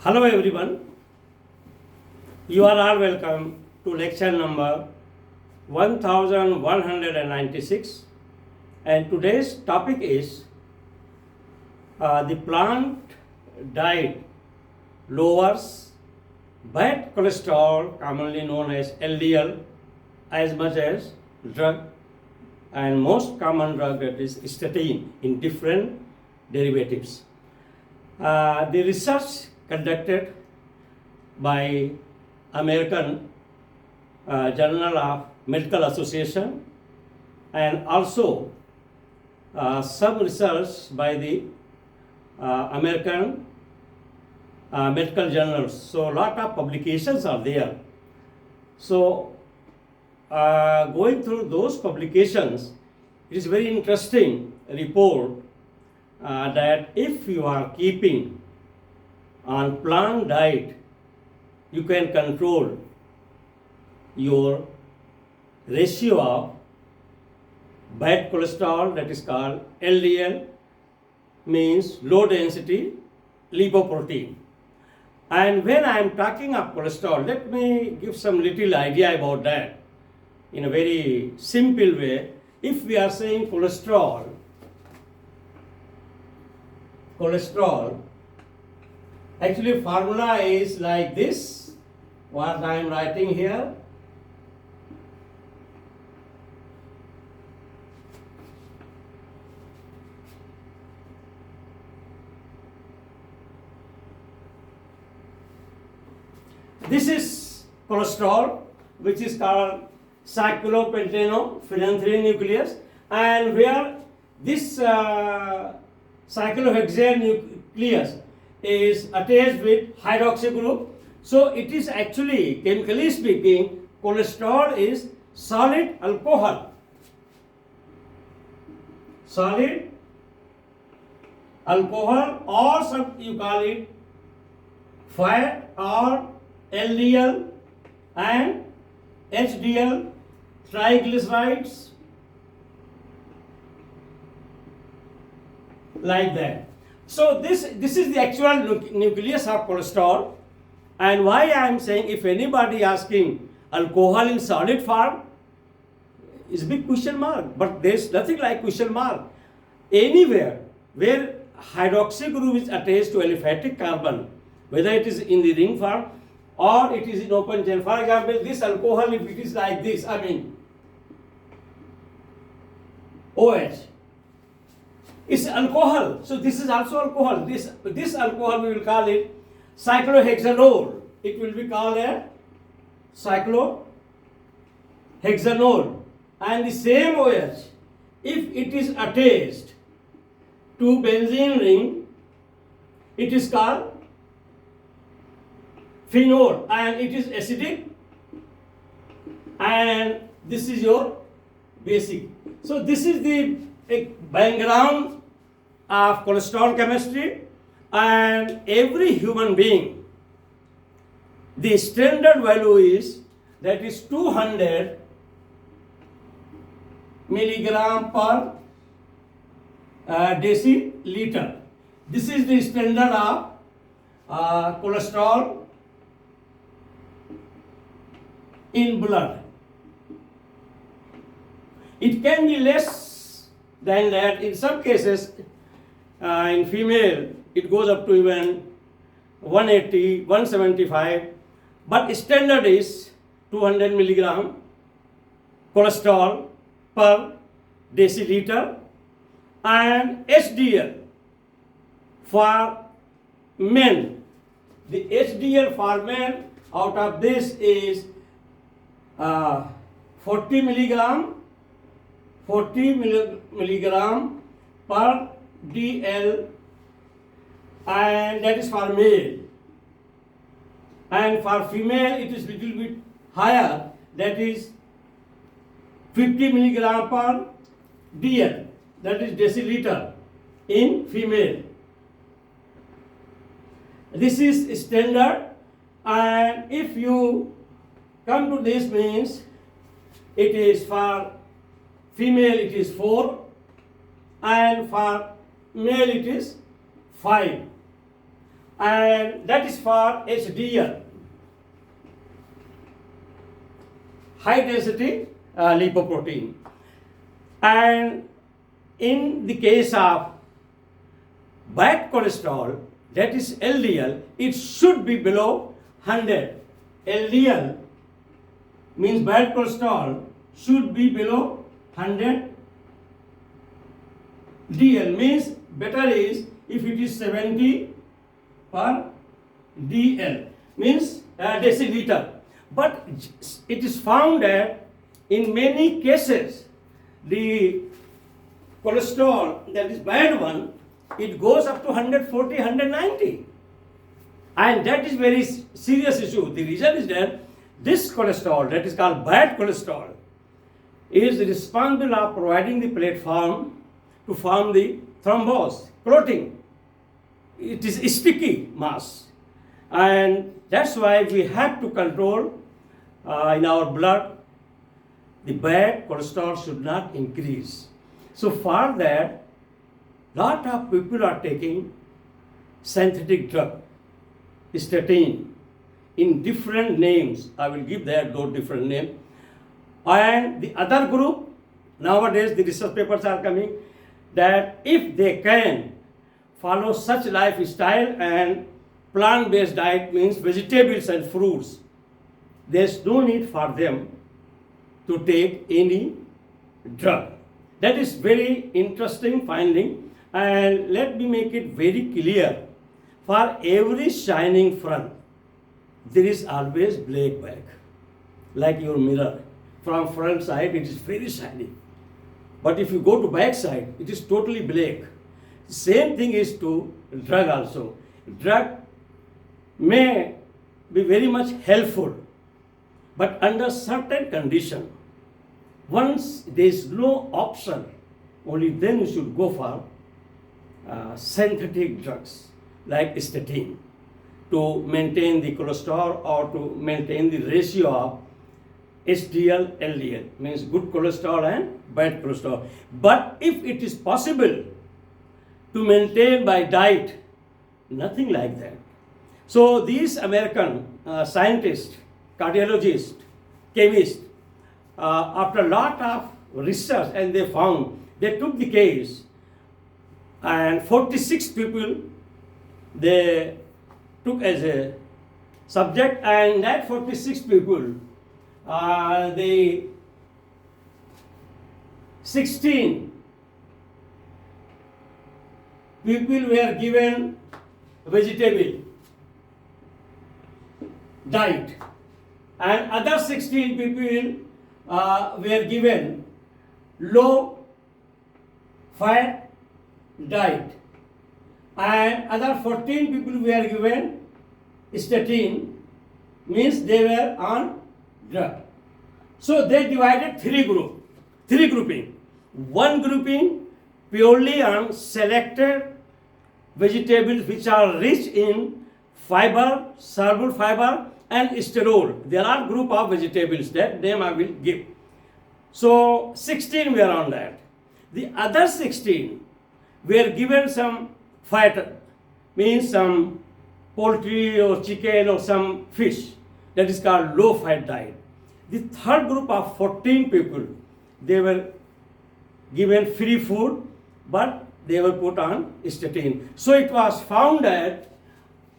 Hello everyone, you are all welcome to lecture number 1196, and today's topic is the plant diet lowers bad cholesterol, commonly known as LDL, as much as drug, and most common drug, that is statin, in different derivatives. The research conducted by American Journal of Medical Association, and also some research by the American medical journals. So a lot of publications are there. So going through those publications, it is very interesting report that if you are keeping on plant diet, you can control your ratio of bad cholesterol, that is called LDL, means low density lipoprotein. And when I am talking of cholesterol, let me give some little idea about that in a very simple way. If we are saying cholesterol, actually formula is like this, what I am writing here. This is cholesterol, which is called cyclopentanophenols nucleus, and where this cyclohexane nucleus is attached with hydroxy group. So it is actually, chemically speaking, cholesterol is solid alcohol. Solid alcohol, or some you call it fat, or LDL and HDL, triglycerides, like that. So this is the actual nucleus of cholesterol. And why I am saying, if anybody asking alcohol in solid form, is a big question mark. But there is nothing like question mark. Anywhere where hydroxy group is attached to aliphatic carbon, whether it is in the ring form or it is in open chain. For example, this alcohol, if it is like this, OH, it's alcohol. So this is also alcohol. This alcohol we will call it cyclohexanol. It will be called a cyclohexanol. And the same OH, if it is attached to benzene ring, it is called phenol, and it is acidic, and this is your basic. So this is the background of cholesterol chemistry, and every human being, the standard value is, that is 200 milligram per deciliter. This is the standard of cholesterol in blood. It can be less than that. In some cases, in female, it goes up to even 180, 175, but standard is 200 milligram cholesterol per deciliter. And HDL for men, the HDL for men out of this is 40 milligram per DL, and that is for male. And for female, it is little bit higher, that is 50 milligram per DL, that is deciliter in female. This is standard, and if you come to this, means it is for female it is 4, and for male it is 5. and that is for HDL, high density lipoprotein. And in the case of bad cholesterol, that is LDL, it should be below 100. LDL means bad cholesterol should be below 100. DL means better is if it is 70 per DL, means deciliter. But it is found that in many cases the cholesterol, that is bad one, it goes up to 140, 190. And that is very serious issue. The reason is that this cholesterol, that is called bad cholesterol, is responsible of providing the platform to form the thrombus, clotting. It is sticky mass. And that's why we have to control in our blood, the bad cholesterol should not increase. So for that, lot of people are taking synthetic drug, statin, in different names. I will give that those different names. And the other group, nowadays the research papers are coming, that if they can follow such lifestyle and plant-based diet, means vegetables and fruits, there's no need for them to take any drug. That is very interesting finding, and let me make it very clear. For every shining front, there is always black back, like your mirror. From front side, it is very shiny. But if you go to back side, it is totally black. Same thing is to drug also. Drug may be very much helpful, but under certain condition. Once there is no option, only then you should go for synthetic drugs like statin to maintain the cholesterol or to maintain the ratio of HDL, LDL, means good cholesterol and bad cholesterol. But if it is possible to maintain by diet, nothing like that. So these American scientists, cardiologists, chemists, after a lot of research, and they found, they took the case, and 46 people they took as a subject, and that 46 people, the 16 people were given vegetable diet, and other 16 people were given low fat diet, and other 14 people were given statin, means they were on drug. So they divided three grouping. One grouping purely on selected vegetables which are rich in fiber, soluble fiber and sterol. There are group of vegetables, that name I will give. So 16 were on that. The other 16 were given some fat, means some poultry or chicken or some fish, that is called low fat diet. The third group of 14 people, they were given free food, but they were put on statin. So it was found that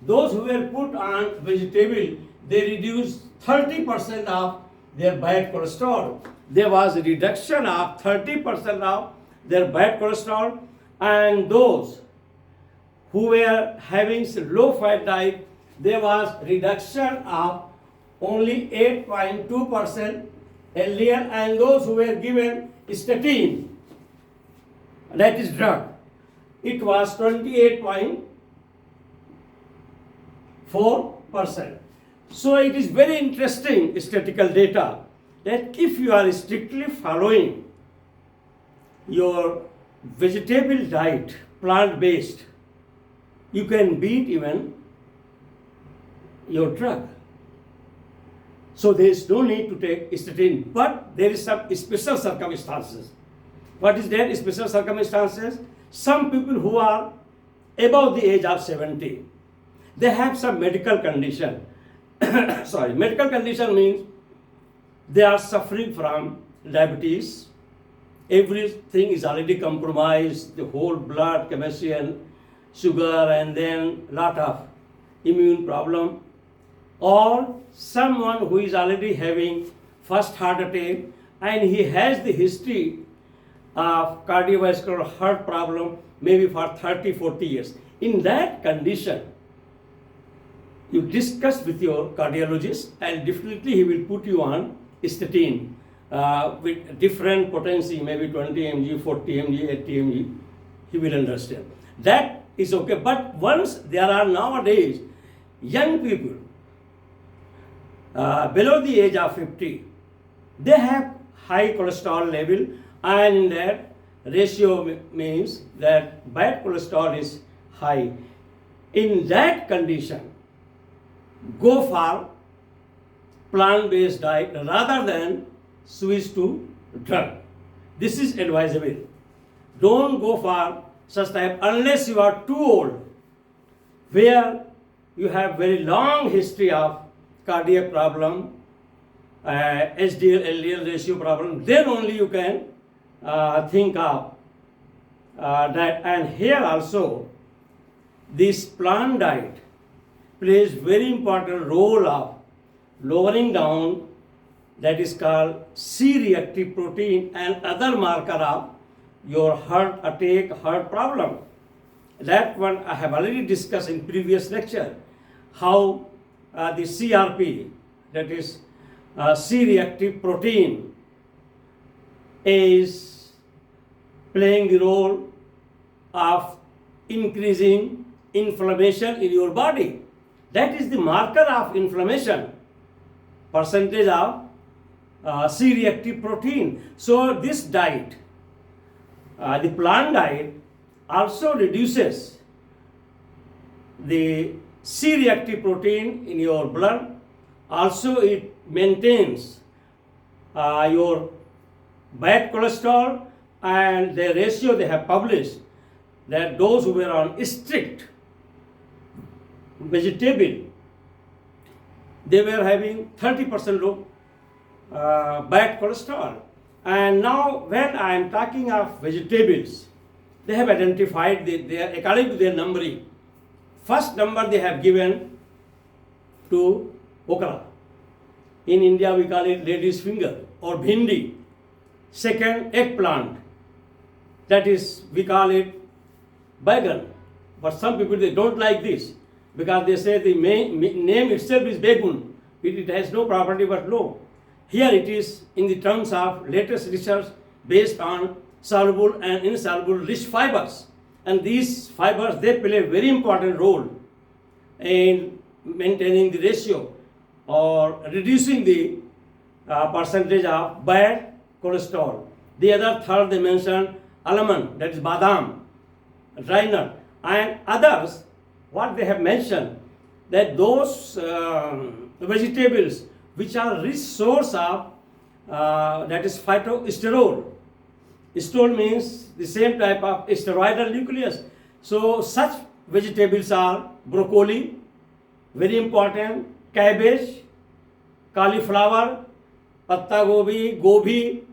those who were put on vegetable, they reduced 30% of their bad cholesterol. There was a reduction of 30% of their bad cholesterol, and those who were having low fat diet, there was reduction of only 8.2% LDL, and those who were given statin, that is drug, it was 28.4%. So it is very interesting statistical data that if you are strictly following your vegetable diet, plant-based, you can beat even your drug. So there is no need to take statin, but there is some special circumstances. What is that special circumstances? Some people who are above the age of 70, they have some medical condition. Sorry, medical condition means they are suffering from diabetes. Everything is already compromised, the whole blood chemistry and sugar, and then lot of immune problem. Or someone who is already having first heart attack and he has the history of cardiovascular heart problem maybe for 30-40 years. In that condition, you discuss with your cardiologist and definitely he will put you on statin with different potency, maybe 20 mg, 40 mg, 80 mg. He will understand. That is okay. But once there are nowadays young people below the age of 50, they have high cholesterol level, and that ratio means that bad cholesterol is high. In that condition, go for plant-based diet rather than switch to drug. This is advisable. Don't go for such type unless you are too old, where you have very long history of cardiac problem, HDL, LDL ratio problem, then only you can think of that. And here also, this plant diet plays very important role of lowering down that is called C-reactive protein and other marker of your heart attack, heart problem. That one I have already discussed in previous lecture, how the CRP, that is C-reactive protein, is playing the role of increasing inflammation in your body. That is the marker of inflammation, percentage of C-reactive protein. So this diet, the plant diet, also reduces the C-reactive protein in your blood. Also it maintains your bad cholesterol, and the ratio they have published that those who were on strict vegetable, they were having 30% low bad cholesterol. And now when I am talking of vegetables, they have identified they according to their numbering. First number they have given to okra. In India we call it lady's finger or bhindi. Second, eggplant. That is, we call it bagan. But some people, they don't like this because they say the name itself is begun. It has no property but low. Here it is in the terms of latest research based on soluble and insoluble rich fibers. And these fibers, they play a very important role in maintaining the ratio or reducing the percentage of bad cholesterol. The other third they mentioned almond, that is badam, dry nut, and others. What they have mentioned, that those vegetables which are rich source of that is phytosterol. Sterol means the same type of steroidal nucleus. So such vegetables are broccoli, very important, cabbage, cauliflower, patta gobi, gobi,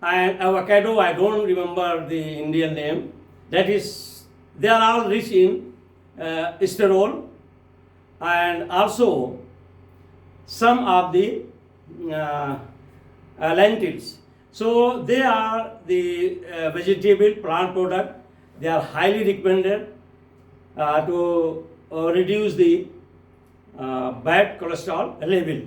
and avocado. I don't remember the Indian name. That is, they are all rich in sterol, and also some of the lentils. So they are the vegetable plant product. They are highly recommended to reduce the bad cholesterol level.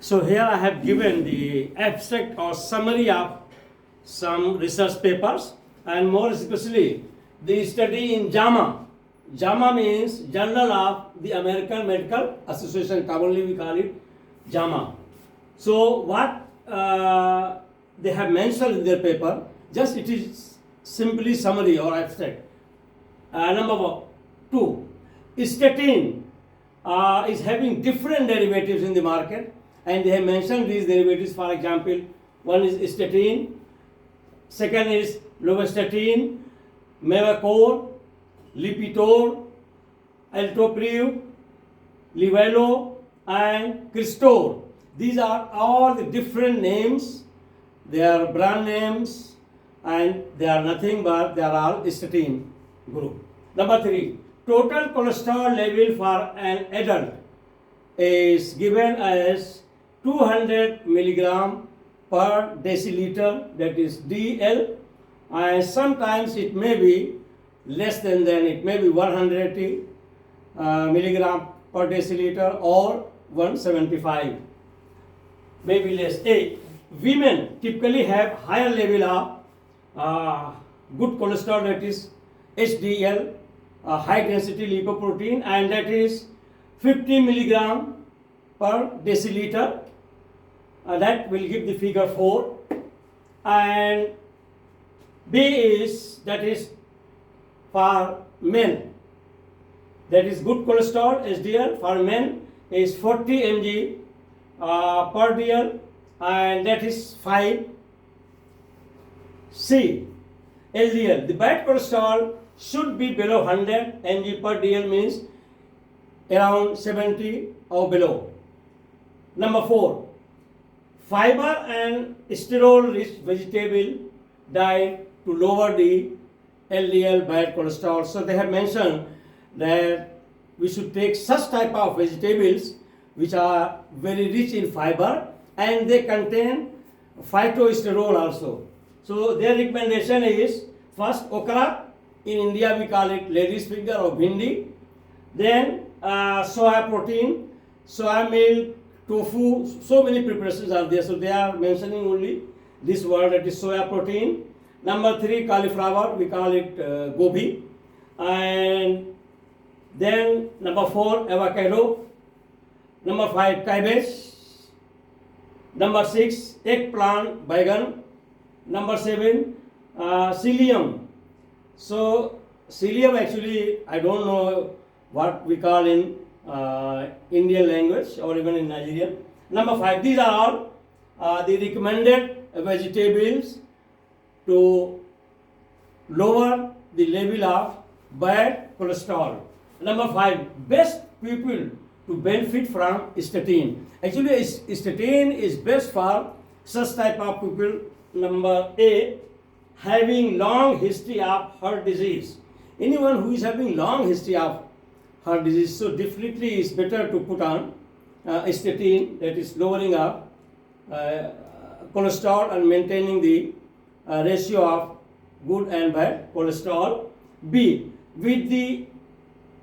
So here I have given the abstract or summary of some research papers, and more especially the study in JAMA. JAMA means Journal of the American Medical Association. Commonly we call it JAMA. So what they have mentioned in their paper, just it is simply summary or abstract. Number 2, statin is having different derivatives in the market, and they have mentioned these derivatives. For example, one is statin, second is lovastatin, mevacor, lipitor, altopriv, livelo, and cristor. These are all the different names. They are brand names, and they are nothing but they are all statin group. Number 3, total cholesterol level for an adult is given as 200 milligram per deciliter, that is DL, and sometimes it may be less than that, it may be 180 milligram per deciliter or 175, maybe less. Women typically have higher level of good cholesterol, that is HDL, high density lipoprotein, and that is 50 milligram per deciliter. That will give the figure 4. And B is, that is for men, that is good cholesterol HDL for men is 40 mg per dl, and that is 5. C, LDL, the bad cholesterol should be below 100 mg per dl, means around 70 or below. Number 4, fiber and sterol rich vegetable diet to lower the LDL bad cholesterol. So they have mentioned that we should take such type of vegetables which are very rich in fiber, and they contain phytosterol also. So their recommendation is first okra, in India we call it lady's finger or bhindi, then soya protein, soya milk, tofu, so many preparations are there, so they are mentioning only this word, that is soya protein. Number 3, cauliflower, we call it gobi, and then number 4, avocado, number 5, cabbage, number 6, eggplant, baigan, number 7, psyllium. So psyllium, actually I don't know what we call in Indian language or even in Nigerian. Number 5, these are all the recommended vegetables to lower the level of bad cholesterol. Number 5, best people to benefit from statin. Actually, statin is best for such type of people. Number A, having long history of heart disease. Anyone who is having long history of heart disease, so definitely it's better to put on statin, that is lowering of cholesterol and maintaining the ratio of good and bad cholesterol. B, with the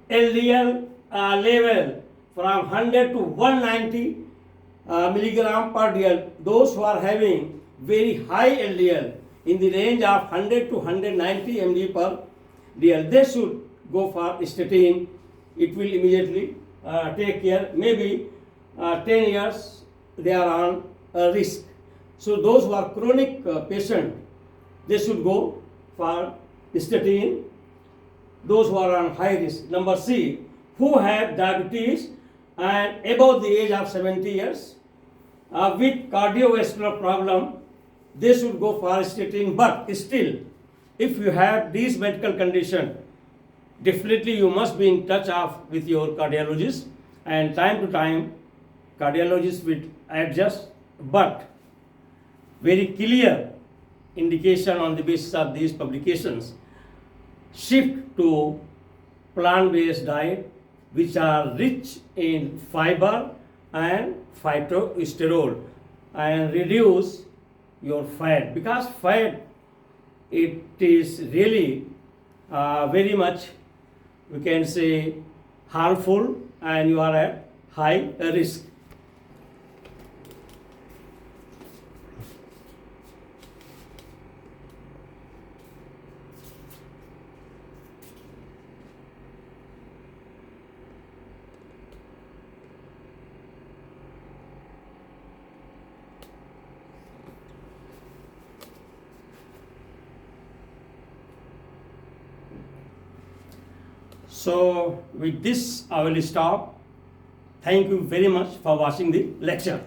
LDL level from 100 to 190 milligram per dl, those who are having very high LDL in the range of 100 to 190 mg per dl, they should go for statin. It will immediately take care. Maybe 10 years they are on risk. So those who are chronic patient, they should go for statin. Those who are on high risk. Number C, who have diabetes and above the age of 70 years with cardiovascular problem, they should go for statin. But still, if you have these medical condition, definitely you must be in touch with your cardiologist, and time to time cardiologist will adjust, but very clear indication on the basis of these publications, shift to plant-based diet which are rich in fiber and phytosterol, and reduce your fat, because fat, it is really very much, we can say, harmful, and you are at high risk. So with this I will stop. Thank you very much for watching the lecture.